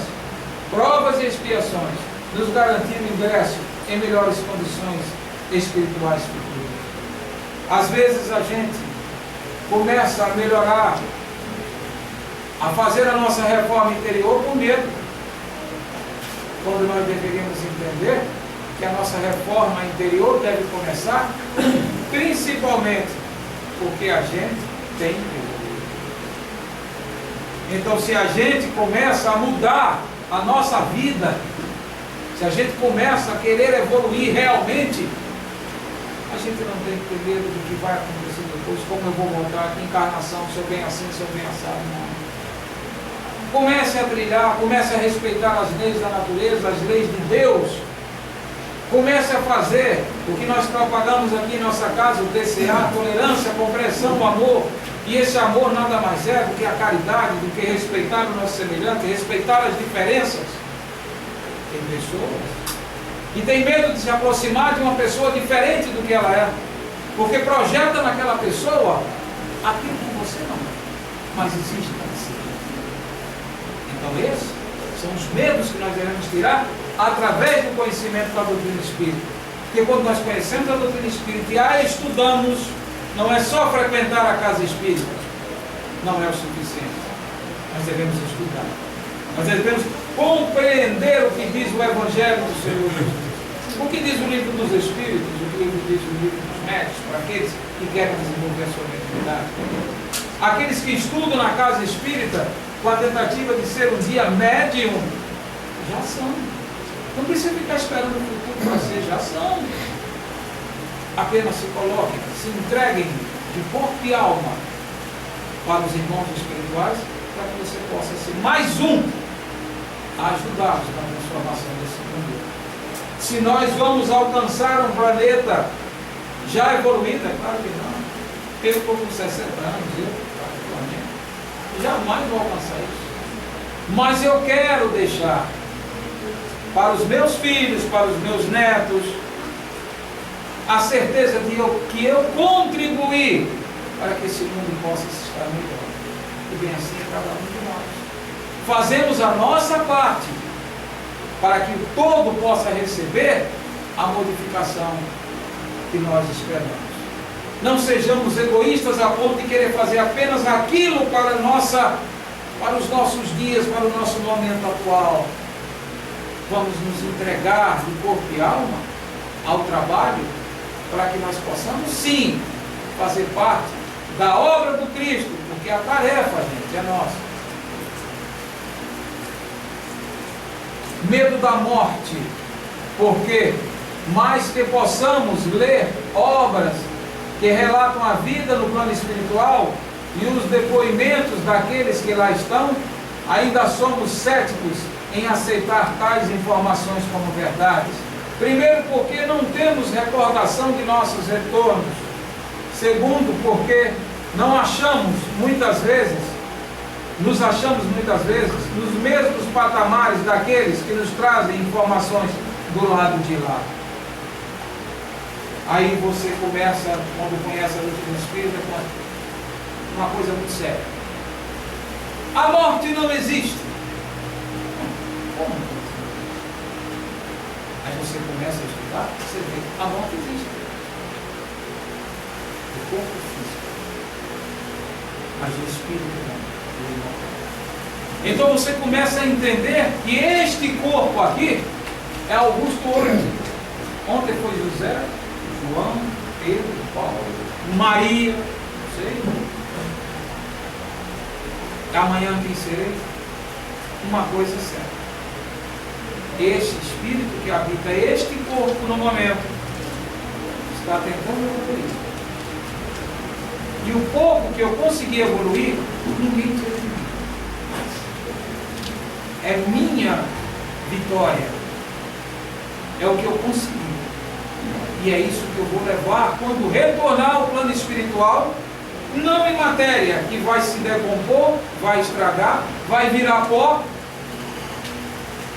provas e expiações, nos garantir o ingresso em melhores condições espirituais futuras. Às vezes a gente começa a melhorar, a fazer a nossa reforma interior com medo, quando nós deveríamos entender que a nossa reforma interior deve começar principalmente porque a gente tem medo. Então, se a gente começa a mudar a nossa vida, se a gente começa a querer evoluir realmente, a gente não tem que ter medo do que vai acontecer depois, como eu vou voltar, que encarnação, se eu venho assim, se eu venho assado, não. Comece a trilhar, comece a respeitar as leis da natureza, as leis de Deus. Comece a fazer o que nós propagamos aqui em nossa casa, o TCA, tolerância, compreensão, o amor. E esse amor nada mais é do que a caridade, do que respeitar o nosso semelhante, respeitar as diferenças. Tem pessoas que têm medo de se aproximar de uma pessoa diferente do que ela é, porque projeta naquela pessoa aquilo que você não é, mas existe para si. Então esses são os medos que nós devemos tirar através do conhecimento da doutrina espírita. Porque quando nós conhecemos a doutrina espírita e a estudamos, não é só frequentar a casa espírita, não é o suficiente. Nós devemos estudar. Nós devemos compreender o que diz o Evangelho do Senhor Jesus. O que diz o livro dos Espíritos, o que diz o livro dos médicos, para aqueles que querem desenvolver a sua mediunidade. Aqueles que estudam na casa espírita com a tentativa de ser um dia médium, já são. Não precisa ficar esperando o futuro para ser, já são. Apenas se coloquem, se entreguem de corpo e alma para os irmãos espirituais, para que você possa ser mais um a ajudá-los na transformação desse mundo. Se nós vamos alcançar um planeta já evoluído, é claro que não. Eu estou com 60 anos, eu particularmente, jamais vou alcançar isso. Mas eu quero deixar para os meus filhos, para os meus netos, a certeza de que eu contribuí para que esse mundo possa estar melhor. E bem assim é cada um de nós. Fazemos a nossa parte para que o todo possa receber a modificação que nós esperamos. Não sejamos egoístas a ponto de querer fazer apenas aquilo para os nossos dias, para o nosso momento atual. Vamos nos entregar de corpo e alma ao trabalho para que nós possamos sim fazer parte da obra do Cristo, porque a tarefa, gente, é nossa. Medo da morte, porque mais que possamos ler obras que relatam a vida no plano espiritual e os depoimentos daqueles que lá estão, ainda somos céticos em aceitar tais informações como verdades. Primeiro, porque não temos recordação de nossos retornos. Segundo, porque nos achamos muitas vezes nos mesmos patamares daqueles que nos trazem informações do lado de lá. Aí você começa, quando conhece a doutrina espírita, com uma coisa muito séria. A morte não existe. Como? Aí você começa a estudar, você vê, a morte existe. O corpo físico. Mas o espírito não. Então você começa a entender que este corpo aqui é Augusto hoje. Ontem foi José, João, Pedro, Paulo, Maria, não sei. Amanhã quem serei? Uma coisa é certa. Este espírito que habita este corpo no momento está tentando evoluir. E o pouco que eu consegui evoluir, ninguém tira de mim. É minha vitória. É o que eu consegui. E é isso que eu vou levar quando retornar ao plano espiritual, não em matéria que vai se decompor, vai estragar, vai virar pó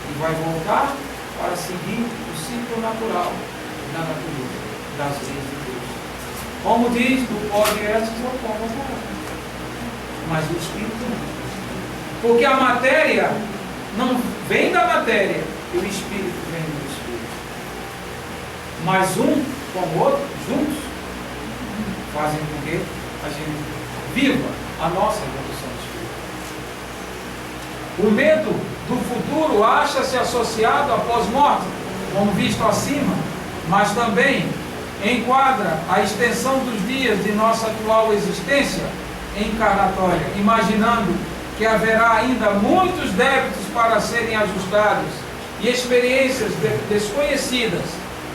e vai voltar para seguir o ciclo natural da natureza, das leis de Deus. Como diz, do pó de Estes ao pó voltará. Mas o espírito não. Porque a matéria não vem da matéria e o espírito vem do espírito. Mas um com o outro, juntos, fazem com que a gente viva a nossa evolução espiritual. O medo do futuro acha-se associado à pós-morte, como visto acima, mas também enquadra a extensão dos dias de nossa atual existência encarnatória, imaginando que haverá ainda muitos débitos para serem ajustados e experiências desconhecidas,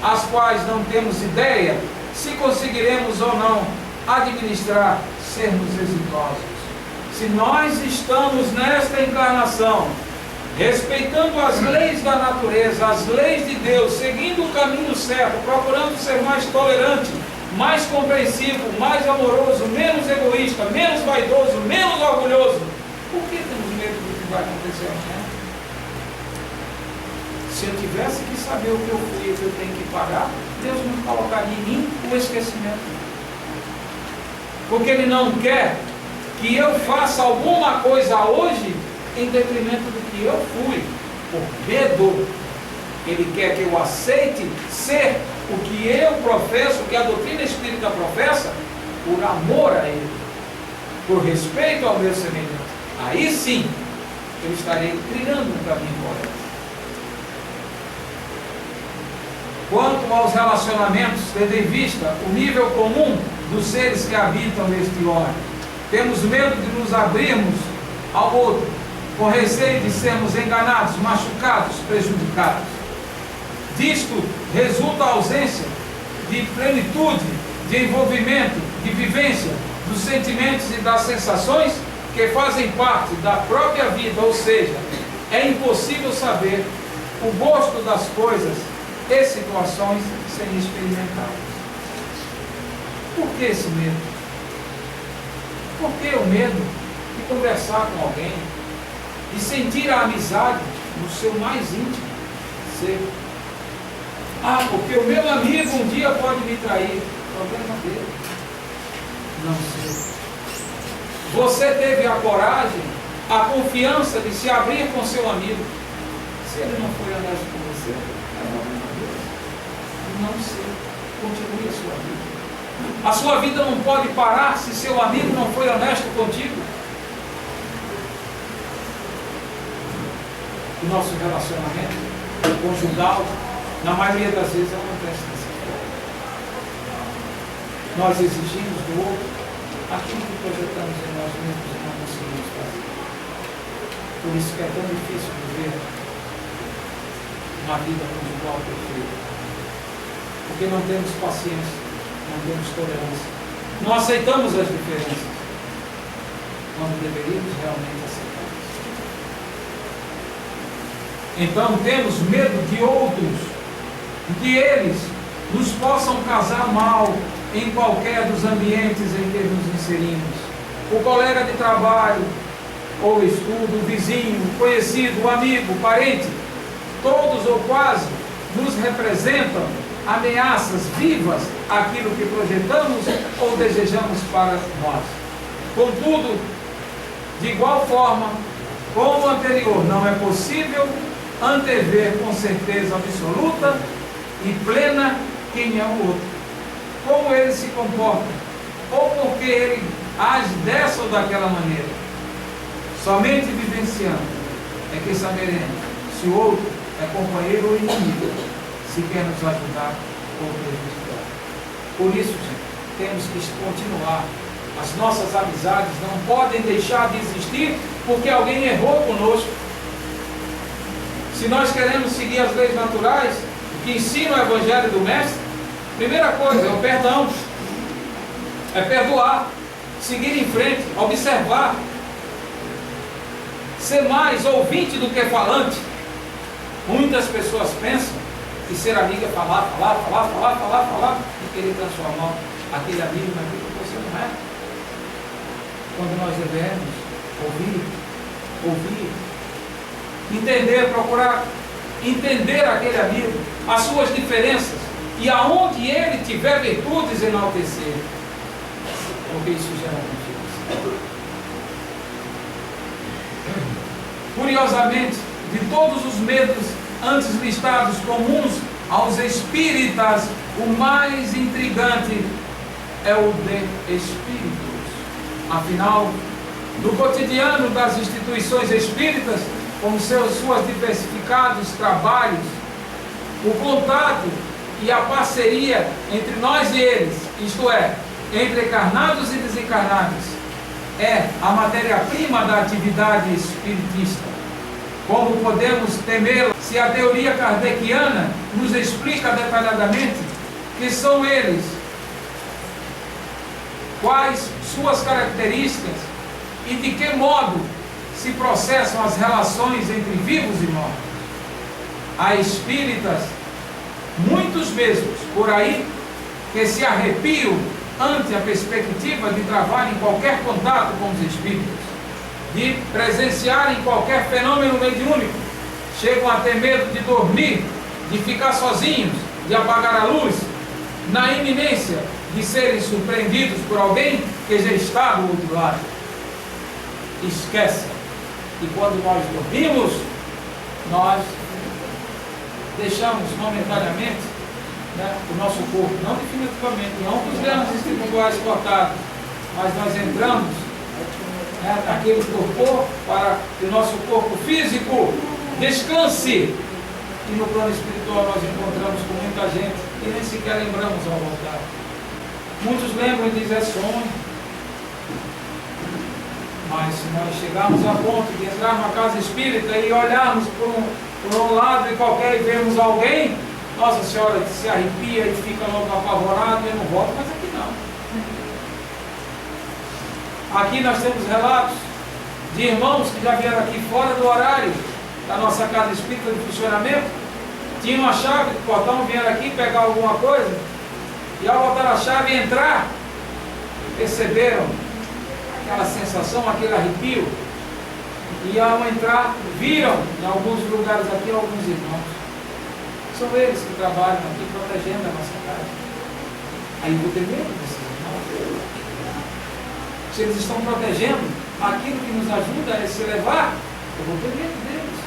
as quais não temos ideia se conseguiremos ou não administrar, sermos exitosos. Se nós estamos nesta encarnação, respeitando as leis da natureza, as leis de Deus, seguindo o caminho certo, procurando ser mais tolerante, mais compreensivo, mais amoroso, menos egoísta, menos vaidoso, menos orgulhoso, por que temos medo do que vai acontecer amanhã? Se eu tivesse que saber o que eu fui e o que eu tenho que pagar, Deus não colocaria em mim o esquecimento. Porque Ele não quer que eu faça alguma coisa hoje em detrimento do que eu fui, por medo. Ele quer que eu aceite ser o que eu professo, o que a doutrina espírita professa, por amor a Ele, por respeito ao meu semelhante. Aí sim, eu estarei trilhando um caminho correto. Quanto aos relacionamentos, tendo em vista o nível comum dos seres que habitam neste orbe, temos medo de nos abrirmos ao outro, com receio de sermos enganados, machucados, prejudicados. Disto resulta a ausência de plenitude, de envolvimento, de vivência dos sentimentos e das sensações que fazem parte da própria vida, ou seja, é impossível saber o gosto das coisas e situações sem experimentá-las. Por que esse medo? Por que o medo de conversar com alguém, de sentir a amizade no seu mais íntimo ser? Porque o meu amigo um dia pode me trair. Problema dele. Não sei. Você teve a coragem, a confiança de se abrir com seu amigo. Se ele não foi honesto com você, é problema dele. Não sei. Continue a sua vida. A sua vida não pode parar se seu amigo não foi honesto contigo. O nosso relacionamento conjugal, na maioria das vezes, acontece dessa forma. Nós exigimos do outro aquilo que projetamos em nós mesmos e não conseguimos fazer. Por isso que é tão difícil viver uma vida conjugal perfeita. Porque não temos paciência, não temos tolerância. Não aceitamos as diferenças, quando deveríamos realmente aceitá-las. Então temos medo de outros, que eles nos possam casar mal em qualquer dos ambientes em que nos inserimos. O colega de trabalho, ou estudo, o vizinho, o conhecido, o amigo, o parente, todos ou quase nos representam ameaças vivas àquilo que projetamos ou desejamos para nós. Contudo, de igual forma, como o anterior, não é possível antever com certeza absoluta e plena quem é o outro, como ele se comporta, ou porque ele age dessa ou daquela maneira. Somente vivenciando é que saberemos se o outro é companheiro ou inimigo, se quer nos ajudar ou prejudicar. Por isso, gente, temos que continuar. As nossas amizades não podem deixar de existir porque alguém errou conosco. Se nós queremos seguir as leis naturais que ensinam o Evangelho do Mestre, primeira coisa é o perdão, é perdoar, seguir em frente, observar, ser mais ouvinte do que falante. Muitas pessoas pensam que ser amigo é falar e querer transformar aquele amigo naquilo que você não é. Quando nós devemos ouvir, entender, procurar entender aquele amigo, as suas diferenças, e aonde ele tiver virtudes, enaltecer, porque isso gera confiança. Curiosamente, de todos os medos antes listados comuns aos espíritas, o mais intrigante é o de espíritos. Afinal, no cotidiano das instituições espíritas, com suas diversificados trabalhos, o contato e a parceria entre nós e eles, isto é, entre encarnados e desencarnados, é a matéria-prima da atividade espiritista. Como podemos temê-la se a teoria kardeciana nos explica detalhadamente que são eles, quais suas características e de que modo se processam as relações entre vivos e mortos. Há espíritas, muitos mesmos, por aí, que se arrepiam ante a perspectiva de travar em qualquer contato com os espíritos, de presenciarem qualquer fenômeno mediúnico, chegam a ter medo de dormir, de ficar sozinhos, de apagar a luz, na iminência de serem surpreendidos por alguém que já está do outro lado. Esquece. E quando nós dormimos, nós deixamos momentaneamente, o nosso corpo, não definitivamente, não com os grandes espirituais cortados, mas nós entramos né, naquele torpor, para que o nosso corpo físico descanse. E no plano espiritual nós encontramos com muita gente e nem sequer lembramos ao voltar. Muitos lembram e dizem: é sonho. Mas se nós chegarmos a ponto de entrar numa casa espírita e olharmos por um lado e qualquer e vermos alguém, Nossa Senhora se arrepia e fica logo apavorado e não volta. Mas aqui não. Aqui nós temos relatos de irmãos que já vieram aqui fora do horário da nossa casa espírita de funcionamento, tinham a chave do portão, vieram aqui pegar alguma coisa, e ao botar a chave e entrar, perceberam aquela sensação, aquele arrepio, e ao entrar, viram em alguns lugares aqui alguns irmãos. São eles que trabalham aqui protegendo a nossa casa. Aí eu vou ter medo desses irmãos. Se eles estão protegendo aquilo que nos ajuda a se elevar, eu vou ter medo deles.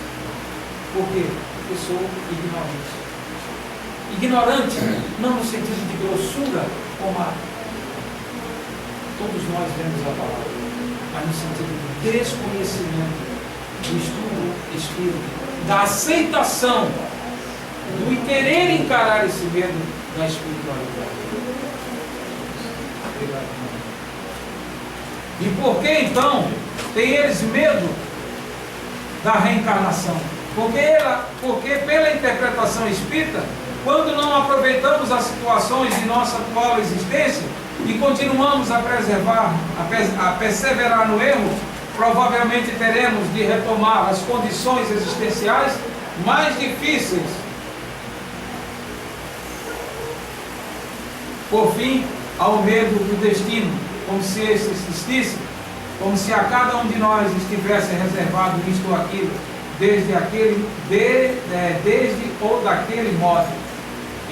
Por quê? Porque sou ignorante. Ignorante, não no sentido de grossura, como todos nós vemos a palavra, mas no sentido de desconhecimento do estudo espírita, da aceitação, do querer encarar esse medo da espiritualidade. Obrigado. E por que então tem eles medo da reencarnação? Porque pela interpretação espírita, quando não aproveitamos as situações de nossa atual existência e continuamos a perseverar no erro, provavelmente teremos de retomar as condições existenciais mais difíceis. Por fim, ao medo do destino, como se esse existisse, como se a cada um de nós estivesse reservado isto ou aquilo, desde ou daquele modo.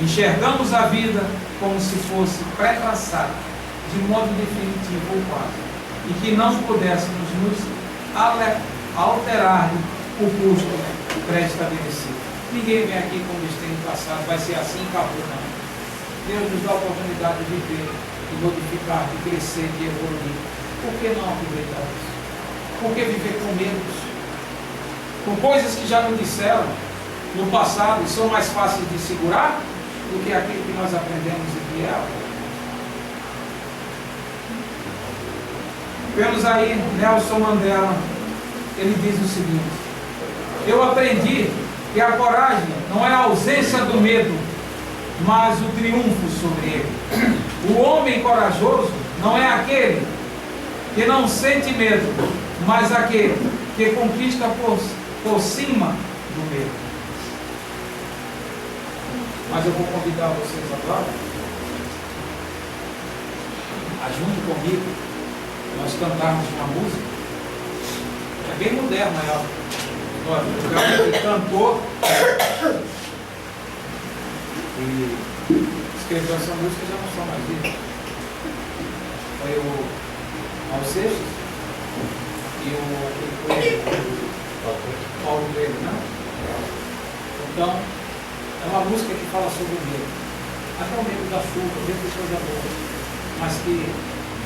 Enxergamos a vida como se fosse pré-traçada, de modo definitivo ou quase, e que não pudéssemos nos alterar o curso pré-estabelecido. Ninguém vem aqui com destino passado, vai ser assim, acabou, não. Deus nos dá a oportunidade de viver, de modificar, de crescer, de evoluir. Por que não aproveitar isso? Por que viver com medos? Com coisas que já nos disseram no passado e são mais fáceis de segurar do que aquilo que nós aprendemos em Biel. Vemos aí Nelson Mandela, ele diz o seguinte: eu aprendi que a coragem não é a ausência do medo, mas o triunfo sobre ele. O homem corajoso não é aquele que não sente medo, mas aquele que conquista por cima do medo. Mas eu vou convidar vocês agora a, junto comigo, nós cantarmos uma música. É bem moderna ela. Olha, o cara que cantou e escreveu essa música já não são mais vivos. Foi o Alcestes e o Paulo Coelho, né? Então, é uma música que fala sobre o medo. Até o medo da chuva, o medo de coisa boa, mas que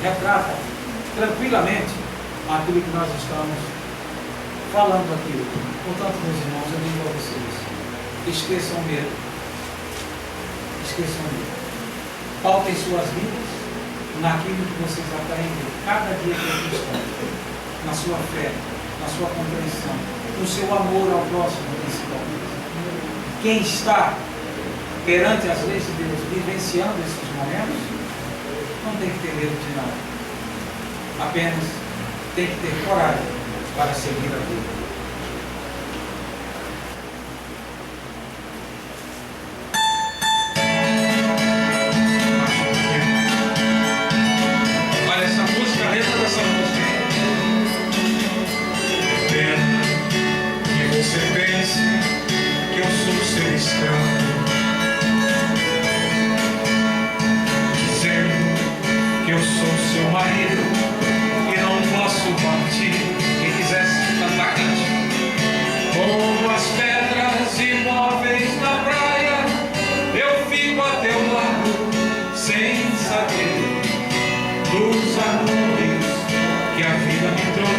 retrata tranquilamente aquilo que nós estamos falando aqui. Portanto, meus irmãos, eu digo a vocês: esqueçam o medo. Esqueçam o medo. Pautem suas vidas naquilo que vocês aprendem cada dia que aqui estão, na sua fé, na sua compreensão, no seu amor ao próximo, principalmente. Quem está perante as leis de Deus, vivenciando esses momentos, não tem que ter medo de nada. Apenas tem que ter coragem para seguir a vida. Dos amores que a vida me trouxe.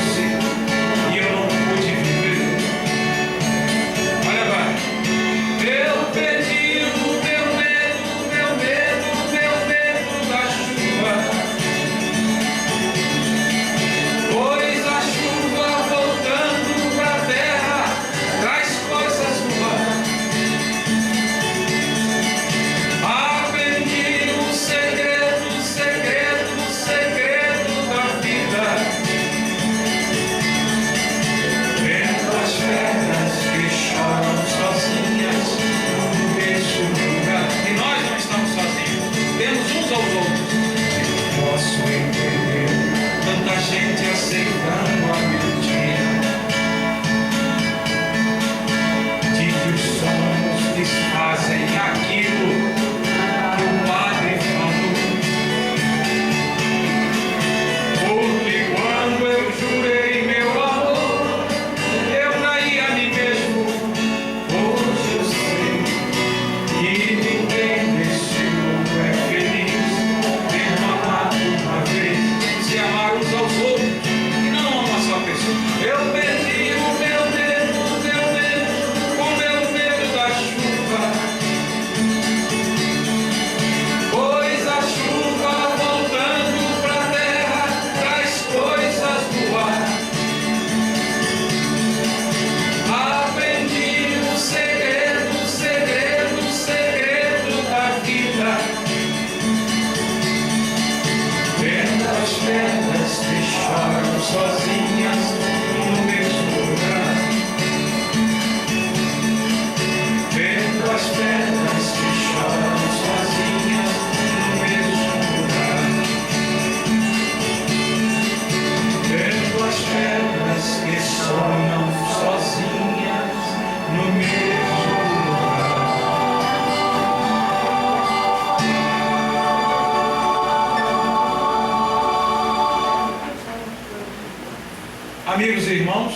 Amigos e irmãos,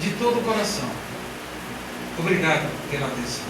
de todo o coração, obrigado pela atenção.